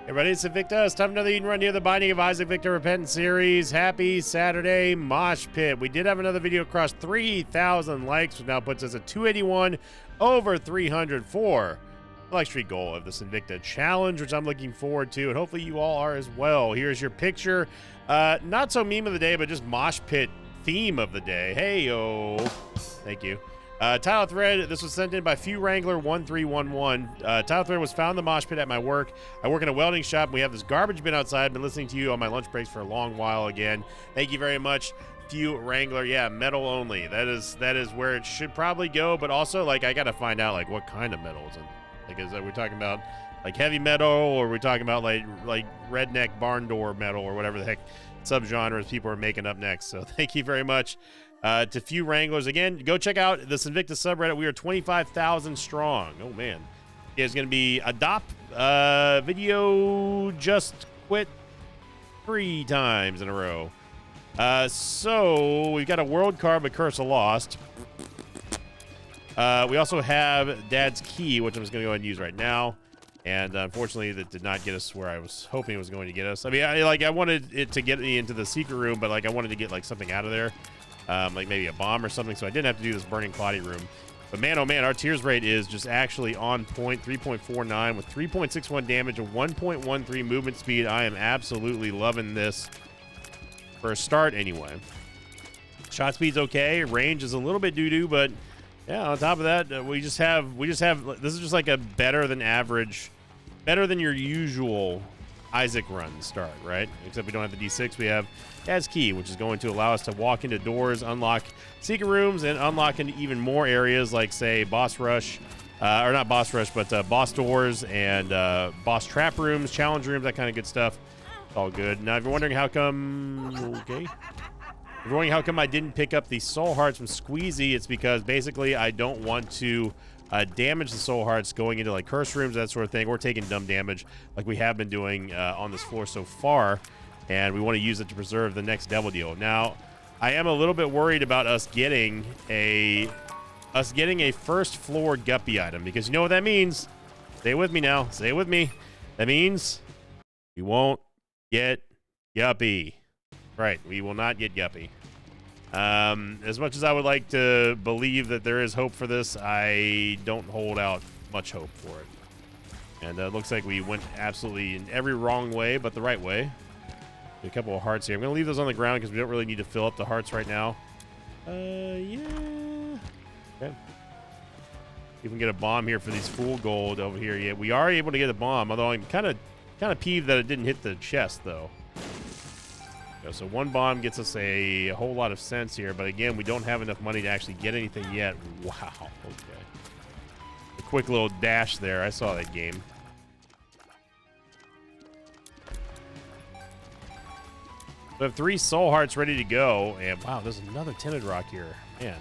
Everybody, it's Invicta. It's time for another Eat and Run here, the Binding of Isaac Victor Repentance series. Happy Saturday, Mosh Pit. We did have another video across 3,000 likes, which now puts us at 281 over 304. The like streak goal of this Invicta challenge, which I'm looking forward to, and hopefully you all are as well. Here's your picture. Not so meme of the day, but just Mosh Pit theme of the day. Hey, yo. Thank you. Tile thread, this was sent in by Few Wrangler 1311. Tile thread was found in the mosh pit at my work. I work in a welding shop. We have this garbage bin outside. I've been listening to you on my lunch breaks for a long while again. Thank you very much, Few Wrangler. Yeah, metal only. That is where it should probably go, but also, like, I gotta find out, like, what kind of metals. And, like, is that we're talking about, like, heavy metal, or are we talking about, like redneck barn door metal, or whatever the heck subgenres people are making up next. So thank you very much. To Few Wranglers. Again, go check out this Invicta subreddit. We are 25,000 strong. Oh, man. It's going to be adopt video just quit 3 times in a row. So we've got a world card, but Curse of Lost. We also have Dad's Key, which I'm just going to go ahead and use right now. And unfortunately, that did not get us where I was hoping it was going to get us. I mean, I wanted it to get me into the secret room, but, like, I wanted to get, like, something out of there. Like maybe a bomb or something, so I didn't have to do this Burning Cloudy room. But man, oh man, our tears rate is just actually on point, 3.49 with 3.61 damage and 1.13 movement speed. I am absolutely loving this for a start anyway. Shot speed's okay, range is a little bit doo-doo, but yeah, on top of that, we just have, this is just like a better than average, better than your usual Isaac run start, right? Except we don't have the D6, we have Dad's Key, which is going to allow us to walk into doors, unlock secret rooms, and unlock into even more areas like, say, boss rush, or not boss rush, but boss doors and boss trap rooms, challenge rooms, that kind of good stuff. It's all good. Now, if you're wondering how come, okay. If you're wondering how come I didn't pick up the soul hearts from Squeezy, it's because basically I don't want to damage the soul hearts going into like curse rooms, that sort of thing, or taking dumb damage like we have been doing on this floor so far. And we want to use it to preserve the next devil deal. Now, I am a little bit worried about us getting a first floor guppy item, because you know what that means. Stay with me now. Stay with me. That means we won't get guppy. Right, we will not get guppy. As much as I would like to believe that there is hope for this, I don't hold out much hope for it. And it looks like we went absolutely in every wrong way, but the right way. A couple of hearts here. I'm going to leave those on the ground because we don't really need to fill up the hearts right now. Yeah. Okay. If we can get a bomb here for these full gold over here. Yeah, we are able to get a bomb, although I'm kind of peeved that it didn't hit the chest, though. So one bomb gets us a whole lot of sense here, but again, we don't have enough money to actually get anything yet. Wow. Okay. A quick little dash there. I saw that game. We have 3 soul hearts ready to go, and wow, there's another tinted rock here, man.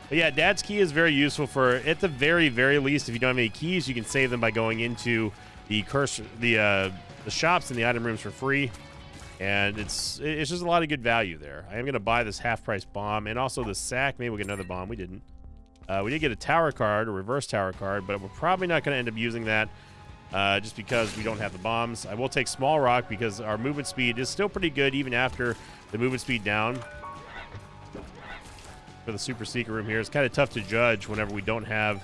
But yeah, Dad's Key is very useful for, at the very, very least, if you don't have any keys, you can save them by going into the shops and the item rooms for free, and it's just a lot of good value there. I am going to buy this half-price bomb, and also the sack. Maybe we'll get another bomb. We didn't. We did get a tower card, a reverse tower card, but we're probably not going to end up using that. Just because we don't have the bombs. I will take small rock because our movement speed is still pretty good even after the movement speed down. For the super secret room here, it's kind of tough to judge whenever we don't have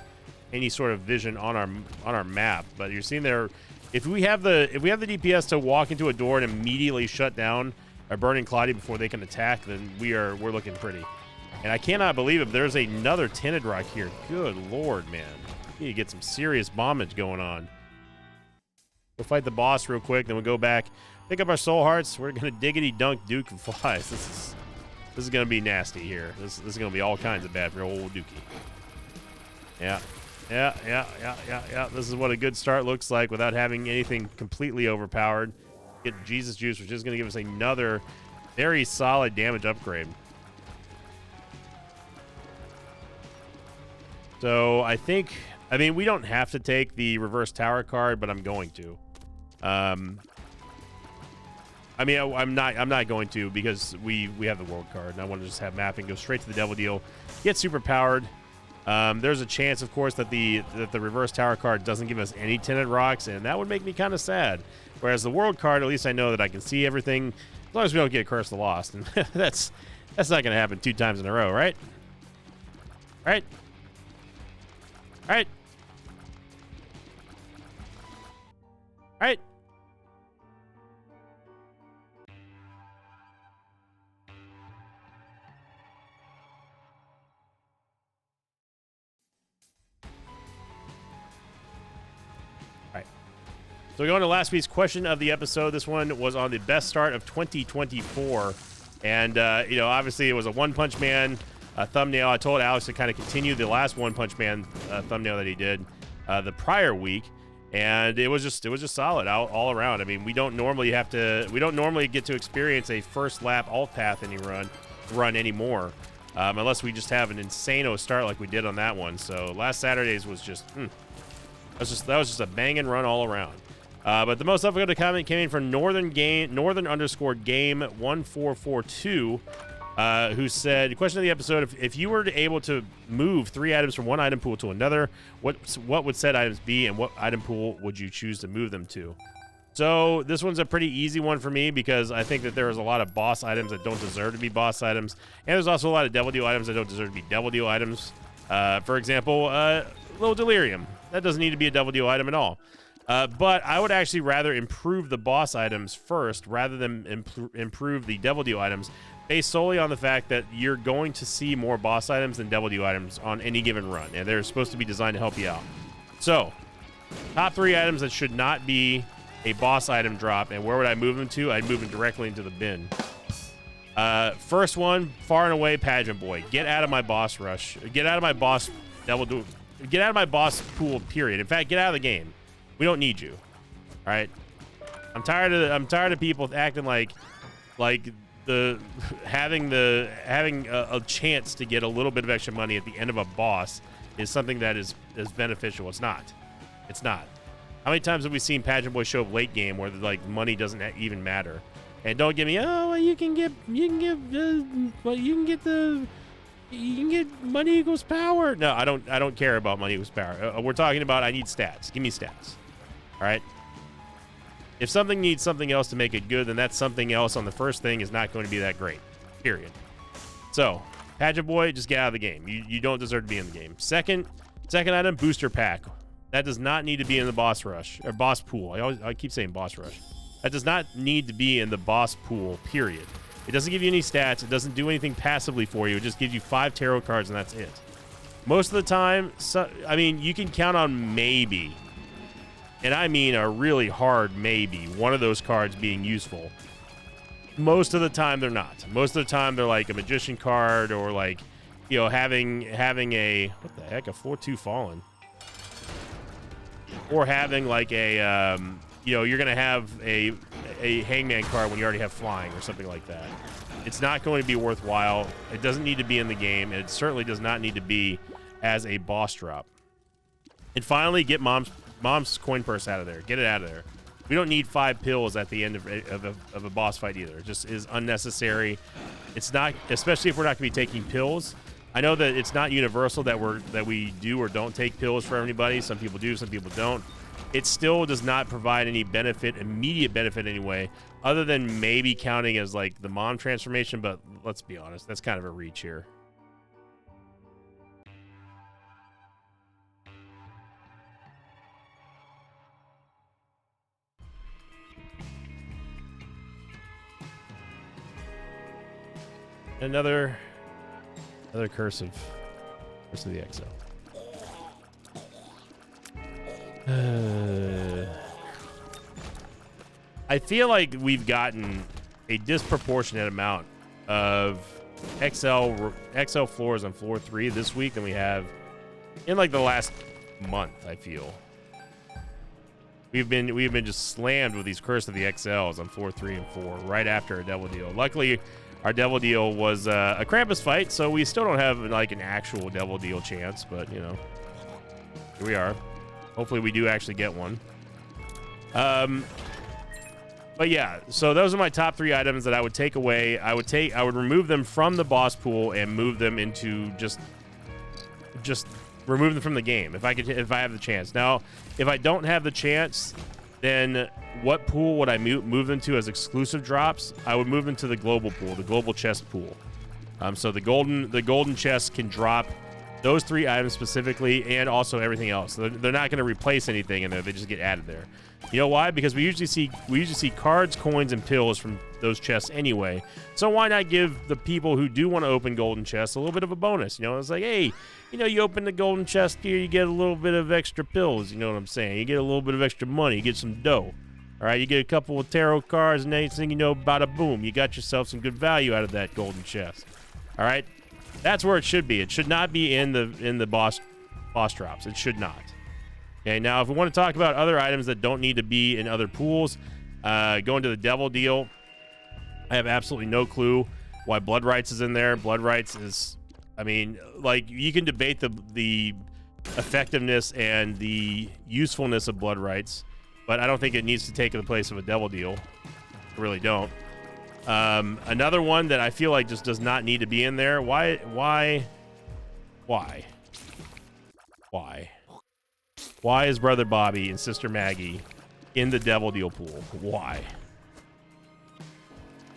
any sort of vision on our map. But you're seeing there, if we have the DPS to walk into a door and immediately shut down a Burning Cloudy before they can attack, then we're looking pretty. And I cannot believe it. There's another tinted rock here. Good lord, man. We need to get some serious bombage going on. We'll fight the boss real quick, then we'll go back, pick up our soul hearts. We're gonna diggity dunk Duke and flies. This is gonna be nasty here. This is gonna be all kinds of bad for old Dookie. Yeah. This is what a good start looks like without having anything completely overpowered. Get Jesus Juice, which is gonna give us another very solid damage upgrade. So I mean, we don't have to take the reverse tower card, but I'm going to. I mean, I'm not going to, because we have the world card, and I want to just have mapping go straight to the devil deal, get super powered, There's a chance, of course, that the reverse tower card doesn't give us any tinted rocks, and that would make me kind of sad. Whereas the world card, at least I know that I can see everything, as long as we don't get Curse of the Lost, and that's not going to happen 2 times in a row, right? Right? Right? Right? So we go on to last week's question of the episode. This one was on the best start of 2024. And, obviously it was a One Punch Man thumbnail. I told Alex to kind of continue the last One Punch Man thumbnail that he did the prior week. And it was just solid all around. I mean, we don't normally get to experience a first lap alt path run anymore. Unless we just have an insano start like we did on that one. So last Saturday's was just, that was just a banging run all around. But the most upvoted comment came in from Northern_Game1442, who said, question of the episode, if you were able to move 3 items from one item pool to another, what would said items be, and what item pool would you choose to move them to? So this one's a pretty easy one for me, because I think that there is a lot of boss items that don't deserve to be boss items, and there's also a lot of Devil Deal items that don't deserve to be Devil Deal items. For example, Little Delirium. That doesn't need to be a Devil Deal item at all. But I would actually rather improve the boss items first rather than improve the Devil Deal items, based solely on the fact that you're going to see more boss items than Devil Deal items on any given run, and they're supposed to be designed to help you out. So, top 3 items that should not be a boss item drop, and where would I move them to? I'd move them directly into the bin. First one, far and away, Pageant Boy. Get out of my boss rush. Get out of my boss Get out of my boss pool, period. In fact, get out of the game. We don't need you. All right. I'm tired of people acting like having a chance to get a little bit of extra money at the end of a boss is something that is beneficial. It's not. It's not. How many times have we seen Pageant Boy show up late game where like money doesn't even matter? And don't give me, oh, well, you can get money equals power. No, I don't care about money equals power. We're talking about I need stats. Give me stats. All right. If something needs something else to make it good, then that something else on the first thing is not going to be that great. Period. So, Pageant Boy, just get out of the game. You don't deserve to be in the game. Second item, booster pack. That does not need to be in the boss rush or boss pool. I keep saying boss rush. That does not need to be in the boss pool. Period. It doesn't give you any stats. It doesn't do anything passively for you. It just gives you 5 tarot cards and that's it. Most of the time, I mean, you can count on maybe, and I mean a really hard maybe, one of those cards being useful. Most of the time, they're not. Most of the time, they're like a magician card or like, having a, what the heck, a 4/2 Fallen. Or having like a, you're going to have a Hangman card when you already have flying or something like that. It's not going to be worthwhile. It doesn't need to be in the game. And it certainly does not need to be as a boss drop. And finally, get mom's coin purse out of there. Get it out of there. We don't need 5 pills at the end of a boss fight either. It just is unnecessary. It's not, especially if we're not going to be taking pills. I know that it's not universal that we do or don't take pills for everybody. Some people do, some people don't. It still does not provide any benefit, immediate benefit anyway, other than maybe counting as like the mom transformation, but let's be honest, that's kind of a reach here. Another curse of the XL. I feel like we've gotten a disproportionate amount of XL floors on floor 3 this week than we have in like the last month. I feel we've been just slammed with these Curse of the XLs on floor 3 and 4 right after a Devil Deal. Luckily, our Devil Deal was a Krampus fight, so we still don't have like an actual Devil Deal chance, but here we are. Hopefully we do actually get one. But yeah, so those are my top 3 items that I would take away. I would remove them from the boss pool and move them into just just remove them from the game if I have the chance. Now, if I don't have the chance, then what pool would I move them to as exclusive drops? I would move them to the global pool, the global chest pool. So the golden chest can drop those 3 items specifically, and also everything else. So they're not going to replace anything in there. They just get added there. You know why? Because we usually see cards, coins, and pills from those chests anyway. So why not give the people who do want to open golden chests a little bit of a bonus? You know, it's like, hey, you know, you open the golden chest here, you get a little bit of extra pills. You know what I'm saying? You get a little bit of extra money. You get some dough. All right, you get a couple of tarot cards, and next thing you know, bada boom, you got yourself some good value out of that golden chest. All right, that's where it should be. It should not be in the boss drops. It should not. Okay, now if we want to talk about other items that don't need to be in other pools, going to the devil deal, I have absolutely no clue why Blood Rights is in there. Blood Rights is, I mean, like, you can debate the effectiveness and the usefulness of Blood Rights, but I don't think it needs to take the place of a devil deal. I really don't. Another one that I feel like just does not need to be in there. Why is Brother Bobby and Sister Maggie in the devil deal pool? Why?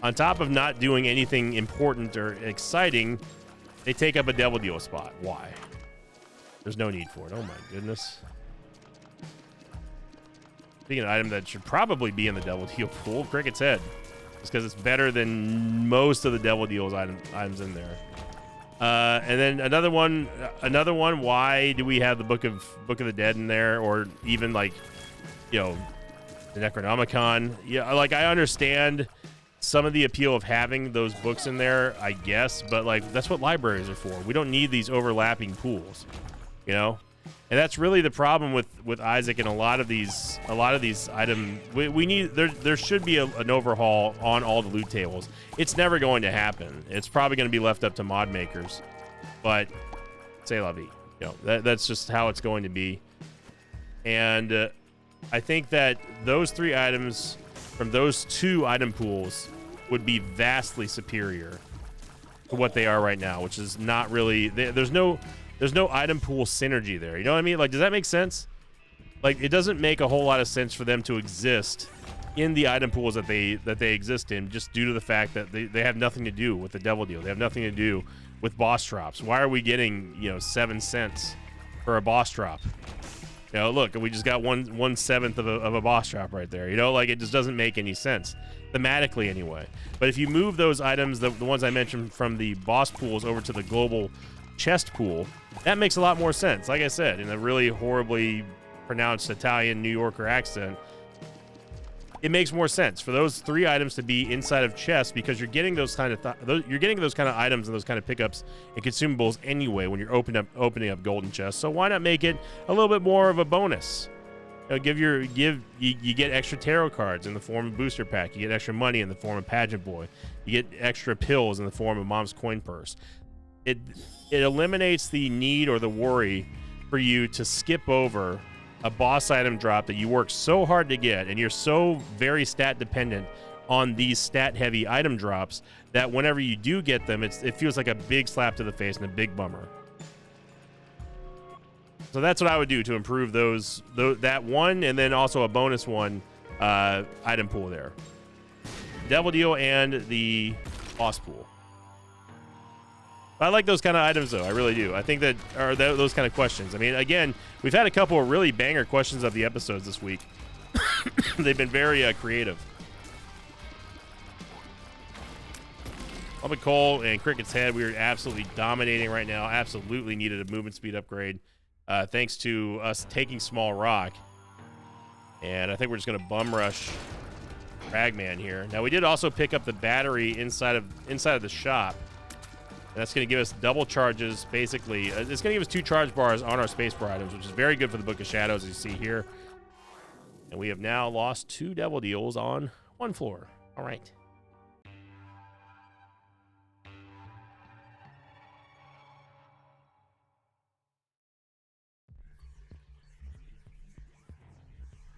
On top of not doing anything important or exciting, they take up a devil deal spot. Why? There's no need for it. Oh my goodness. Speaking of an item that should probably be in the devil deal pool, Cricket's Head. Just because it's better than most of the devil deals items in there. And then another one. Why do we have the Book of the Dead in there, or even, like, you know, the Necronomicon? Yeah, like, I understand some of the appeal of having those books in there, I guess, but, like, that's what libraries are for. We don't need these overlapping pools, you know. And that's really the problem with Isaac and a lot of these items. We need there should be an overhaul on all the loot tables. It's never going to happen. It's probably going to be left up to mod makers. But c'est la vie. You know, that's just how it's going to be. And I think that those 3 items from those 2 item pools would be vastly superior to what they are right now, which is not really. There's no item pool synergy there. You know what I mean? Like, does that make sense? Like, it doesn't make a whole lot of sense for them to exist in the item pools that they exist in, just due to the fact that they have nothing to do with the devil deal. They have nothing to do with boss drops. Why are we getting, you know, 7 cents for a boss drop? You know, look, we just got 1/7 of a boss drop right there. You know, like, it just doesn't make any sense thematically anyway. But if you move those items, the ones I mentioned from the boss pools, over to the global chest pool, that makes a lot more sense. Like I said, in a really horribly pronounced Italian New Yorker accent, it makes more sense for those 3 items to be inside of chests, because you're getting those kind of items and those kind of pickups and consumables anyway when you're opening up golden chests. So why not make it a little bit more of a bonus? You know, you get extra tarot cards in the form of booster pack. You get extra money in the form of pageant boy. You get extra pills in the form of mom's coin purse. It eliminates the need or the worry for you to skip over a boss item drop that you work so hard to get, and you're so very stat dependent on these stat heavy item drops that whenever you do get them, it feels like a big slap to the face and a big bummer. So that's what I would do to improve that one, and then also a bonus one item pool there. Devil deal and the boss pool. I like those kind of items, though. I really do. I think that are those kind of questions. I mean, again, we've had a couple of really banger questions of the episodes this week. They've been very creative. Up at Cole and Cricket's Head, we are absolutely dominating right now. Absolutely needed a movement speed upgrade, thanks to us taking Small Rock. And I think we're just going to bum rush Ragman here. Now, we did also pick up the battery inside of the shop. And that's going to give us double charges, basically. It's going to give us 2 charge bars on our spacebar items, which is very good for the Book of Shadows, as you see here. And we have now lost 2 devil deals on 1 floor. All right.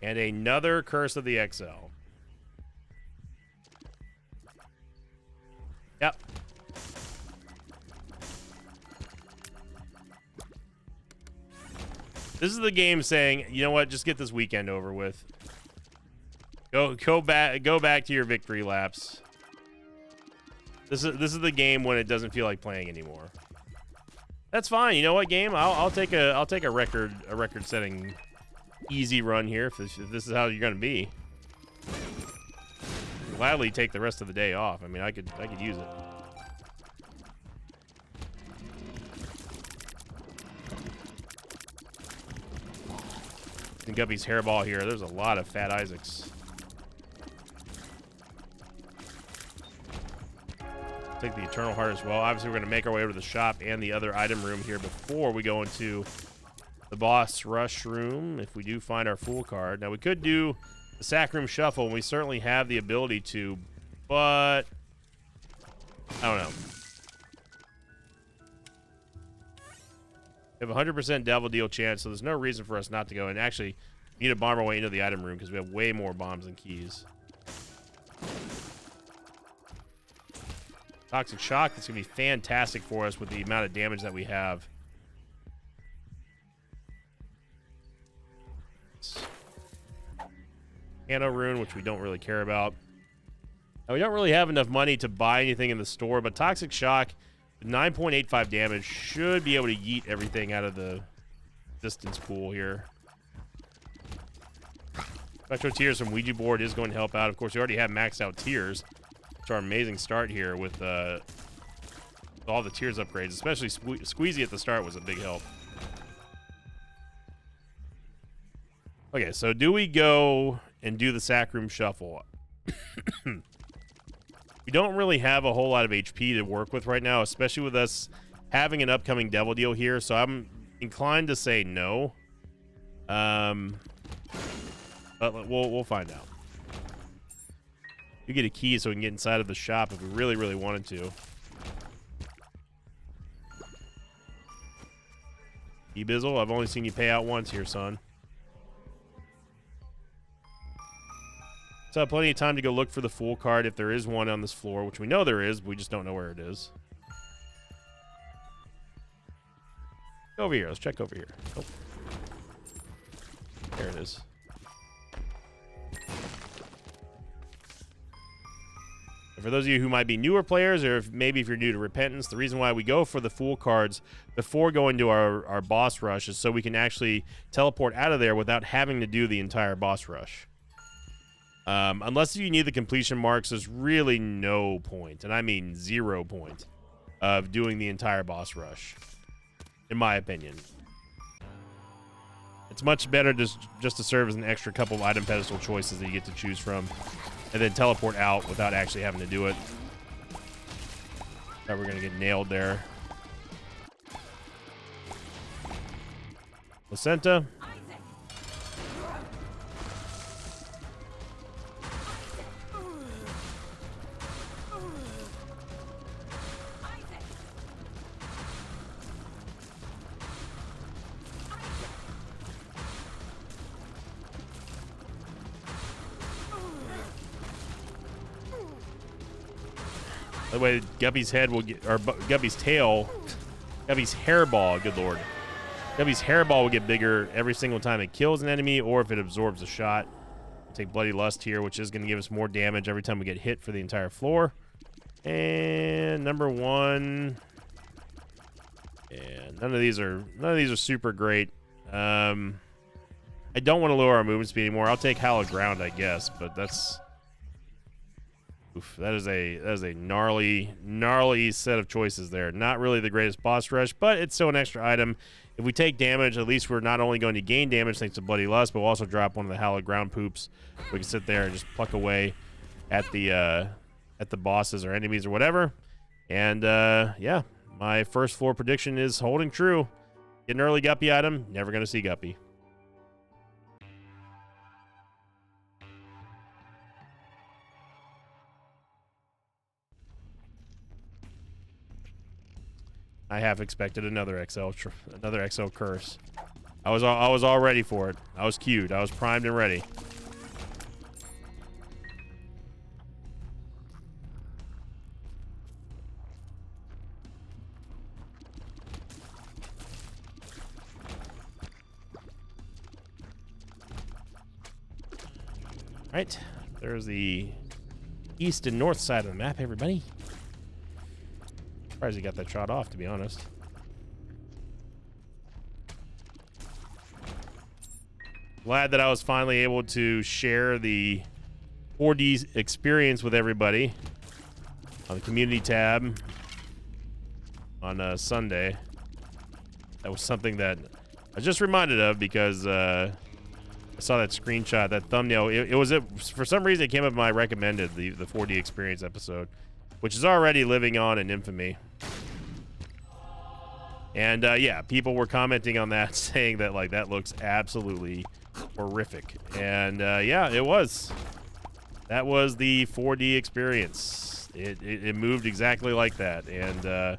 And another Curse of the XL. Yep. This is the game saying, you know what, just get this weekend over with. Go back to your victory laps. This is the game when it doesn't feel like playing anymore. That's fine. You know what, game? I'll take a record setting easy run here if this is how you're gonna be. Gladly take the rest of the day off. I mean, I could use it. And Guppy's hairball here. There's a lot of Fat Isaacs. Take the Eternal Heart as well. Obviously, we're going to make our way over to the shop and the other item room here before we go into the boss rush room, if we do find our Fool card. Now, we could do the Sack Room Shuffle, and we certainly have the ability to, but I don't know. We have a 100% Devil Deal chance, so there's no reason for us not to go. And actually, we need to bomb our way into the item room because we have way more bombs than keys. Toxic Shock, that's going to be fantastic for us with the amount of damage that we have. Nano Rune, which we don't really care about. Now, we don't really have enough money to buy anything in the store, but Toxic Shock, 9.85 damage, should be able to yeet everything out of the distance pool here. Spectro Tears from Ouija Board is going to help out. Of course, we already have maxed out Tears. It's our amazing start here with all the Tears upgrades, especially Squeezy at the start was a big help. Okay, so do we go and do the Sack Room Shuffle? We don't really have a whole lot of HP to work with right now, especially with us having an upcoming Devil Deal here, so I'm inclined to say no. But we'll find out. You get a key so we can get inside of the shop if we really, really wanted to. E-Bizzle, I've only seen you pay out once here, son. So I have plenty of time to go look for the Fool card if there is one on this floor, which we know there is, but we just don't know where it is. Go over here. Let's check over here. Oh. There it is. For those of you who might be newer players, or maybe if you're new to Repentance, the reason why we go for the Fool cards before going to our boss rush is so we can actually teleport out of there without having to do the entire boss rush. Unless you need the completion marks, there's really no point, and I mean 0 point, of doing the entire boss rush, in my opinion. It's much better just to serve as an extra couple of item pedestal choices that you get to choose from, and then teleport out without actually having to do it. Thought we're gonna get nailed there. Placenta. By the way, Guppy's head will get, or Guppy's tail, Guppy's hairball, good lord. Guppy's hairball will get bigger every single time it kills an enemy or if it absorbs a shot. We'll take Bloody Lust here, which is going to give us more damage every time we get hit for the entire floor. And number 1. And none of these are super great. I don't want to lower our movement speed anymore. I'll take Hallowed Ground, I guess, but that's... Oof, that is a gnarly set of choices there. Not really the greatest boss rush, but it's still an extra item. If we take damage, at least we're not only going to gain damage thanks to Bloody Lust, but we'll also drop one of the Hallowed Ground poops. We can sit there and just pluck away at the bosses or enemies or whatever. And yeah, my first floor prediction is holding true. Get an early Guppy item, never going to see Guppy. I half expected another XL curse. I was all ready for it. I was queued. I was primed and ready. Right, there's the east and north side of the map, everybody. Surprised he got that shot off, to be honest. Glad that I was finally able to share the 4D experience with everybody on the community tab on Sunday. That was something that I was just reminded of because I saw that screenshot, that thumbnail. For some reason, it came up in my recommended, the 4D experience episode, which is already living on in infamy. And yeah, people were commenting on that, saying that like that looks absolutely horrific. And yeah, it was. That was the 4D experience. It moved exactly like that. And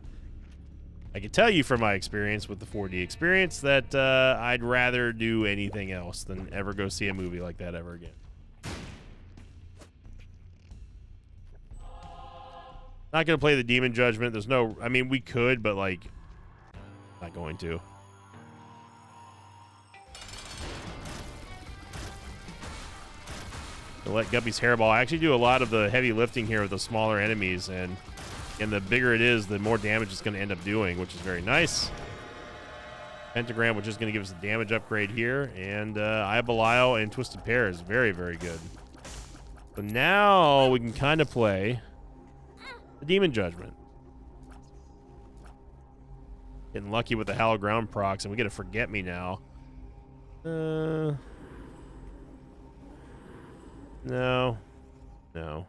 I can tell you from my experience with the 4D experience that I'd rather do anything else than ever go see a movie like that ever again. Not gonna play the Demon Judgment. There's no, I mean, we could, but like, not going to. To let Guppy's Hairball. I actually do a lot of the heavy lifting here with the smaller enemies, and the bigger it is, the more damage it's going to end up doing, which is very nice. Pentagram, which is going to give us a damage upgrade here, and Eye of Belial and Twisted Pair is very, very good. So now we can kind of play the Demon Judgment. Getting lucky with the Hallowed Ground procs, and we get a Forget Me Now. No. No.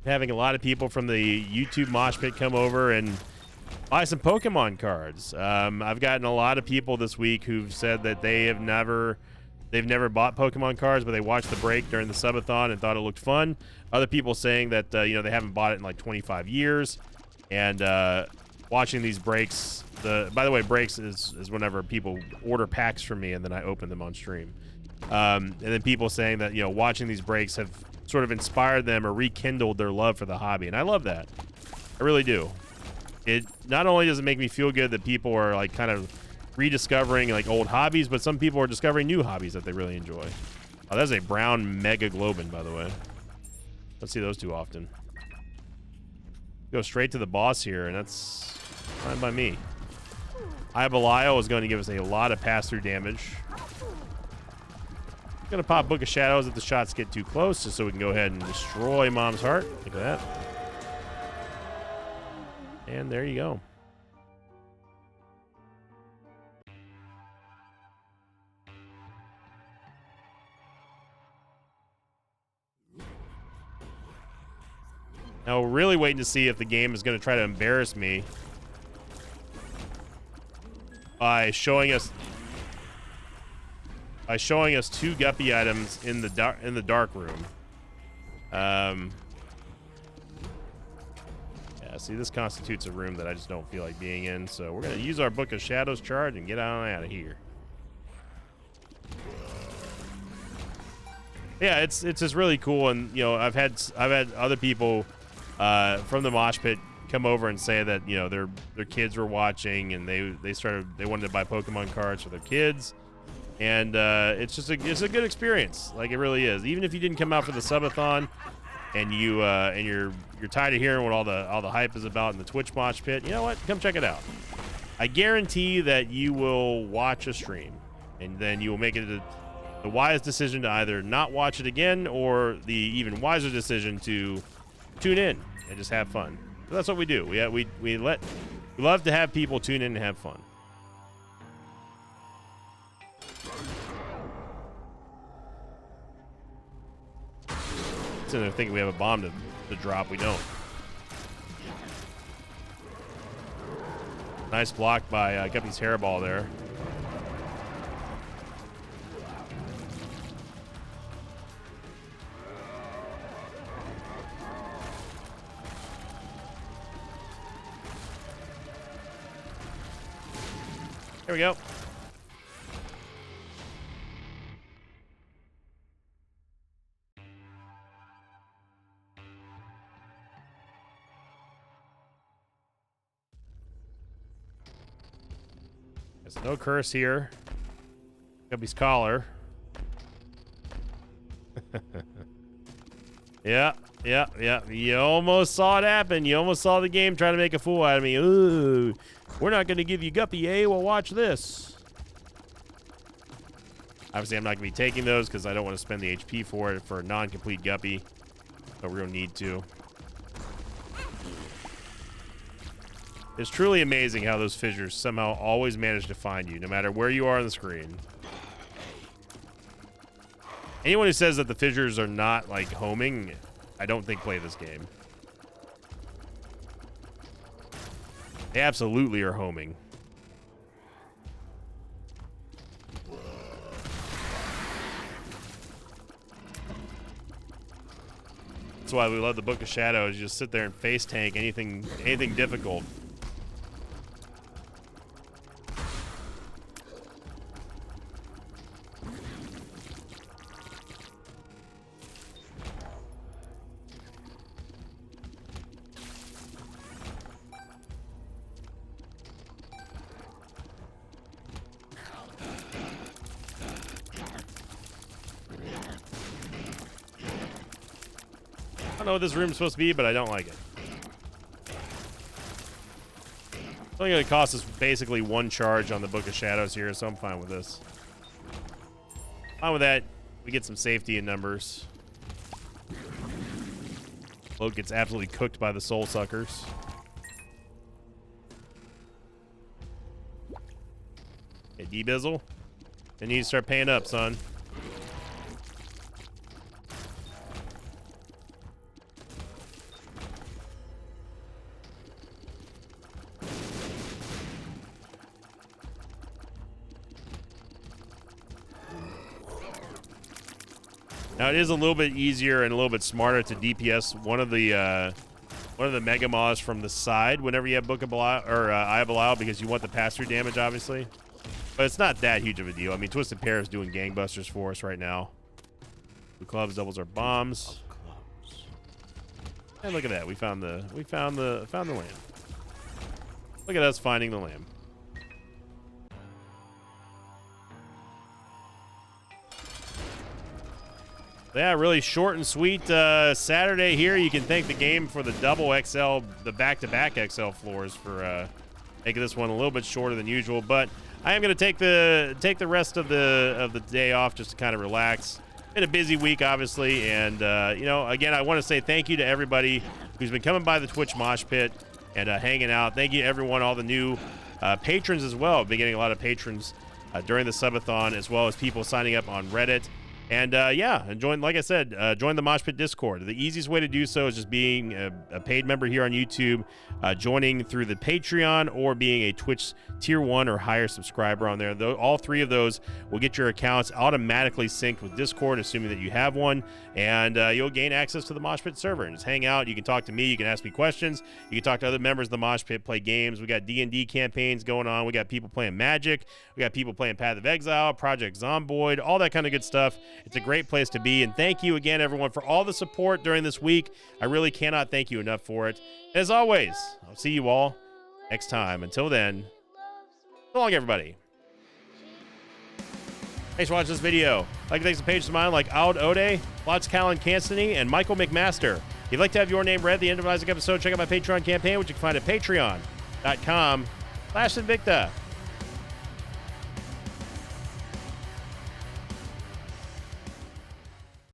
Having a lot of people from the YouTube mosh pit come over and buy some Pokemon cards. I've gotten a lot of people this week who've said that they've never bought Pokemon cards, but they watched the break during the subathon and thought it looked fun. Other people saying that you know, they haven't bought it in like 25 years, and watching these breaks. By the way, breaks is whenever people order packs from me and then I open them on stream. And then people saying that, you know, watching these breaks have sort of inspired them or rekindled their love for the hobby, and I love that. I really do. It not only does it make me feel good that people are like kind of rediscovering like old hobbies, but some people are discovering new hobbies that they really enjoy. Oh, that's a brown Mega Globin, by the way. Don't see those too often. Go straight to the boss here, and that's fine by me. Eye of Belial is going to give us a lot of pass-through damage. Gonna pop Book of Shadows if the shots get too close, just so we can go ahead and destroy Mom's Heart. Look at that. And there you go. Now we're really waiting to see if the game is going to try to embarrass me by showing us two Guppy items in the dark room. Yeah, see, this constitutes a room that I just don't feel like being in, so we're gonna use our Book of Shadows charge and get on out of here. Yeah, it's just really cool, and you know, I've had other people from the mosh pit come over and say that, you know, their kids were watching and they wanted to buy Pokemon cards for their kids. And it's a good experience. Like, it really is. Even if you didn't come out for the subathon, and you're tired of hearing what all the hype is about in the Twitch mosh pit, you know what? Come check it out. I guarantee that you will watch a stream, and then you will make it the wise decision to either not watch it again, or the even wiser decision to tune in and just have fun. So that's what we do. We love to have people tune in and have fun. They're thinking we have a bomb to drop. We don't. Nice block by Guppy's Hairball there. There we go. There's no curse here. Guppy's collar. Yeah. You almost saw it happen. You almost saw the game trying to make a fool out of me. Ooh, we're not going to give you Guppy, eh? Well, watch this. Obviously, I'm not going to be taking those because I don't want to spend the HP for it for a non-complete Guppy. No real need to. It's truly amazing how those fissures somehow always manage to find you, no matter where you are on the screen. Anyone who says that the fissures are not, like, homing, I don't think play this game. They absolutely are homing. That's why we love the Book of Shadows. You just sit there and face tank anything difficult. I don't know what this room's supposed to be, but I don't like it. It's only going to cost us basically 1 charge on the Book of Shadows here, so I'm fine with this. Fine with that. We get some safety in numbers. Loke gets absolutely cooked by the soul suckers. Hey, D-Bizzle. You need to start paying up, son. Now it is a little bit easier and a little bit smarter to DPS one of the Mega Maws from the side whenever you have Book of Belial or Eye of Belial, because you want the pass-through damage, obviously. But it's not that huge of a deal. I mean, Twisted Pair is doing gangbusters for us right now. Blue Clubs doubles our bombs. And look at that, we found the lamb. Look at us finding the lamb. Yeah, really short and sweet Saturday here. You can thank the game for the double XL, the back-to-back XL floors for making this one a little bit shorter than usual. But I am going to take the rest of the day off just to kind of relax. Been a busy week, obviously, and you know, again, I want to say thank you to everybody who's been coming by the Twitch Mosh Pit and hanging out. Thank you to everyone, all the new patrons as well. Been getting a lot of patrons during the subathon, as well as people signing up on Reddit. And yeah, and join, like I said, join the Mosh Pit Discord. The easiest way to do so is just being a paid member here on YouTube, joining through the Patreon, or being a Twitch Tier 1 or higher subscriber on there. All 3 of those will get your accounts automatically synced with Discord, assuming that you have one, and you'll gain access to the Mosh Pit server and just hang out. You can talk to me, you can ask me questions, you can talk to other members of the Mosh Pit, play games. We got D&D campaigns going on. We got people playing Magic. We got people playing Path of Exile, Project Zomboid, all that kind of good stuff. It's a great place to be, and thank you again, everyone, for all the support during this week. I really cannot thank you enough for it. As always, I'll see you all next time. Until then, so long, everybody. Thanks for watching this video. I'd like to thank some pages of mine like Aud Ode, Lots Callan Cansany, and Michael McMaster. If you'd like to have your name read at the end of an Isaac episode, check out my Patreon campaign, which you can find at patreon.com/Invicta.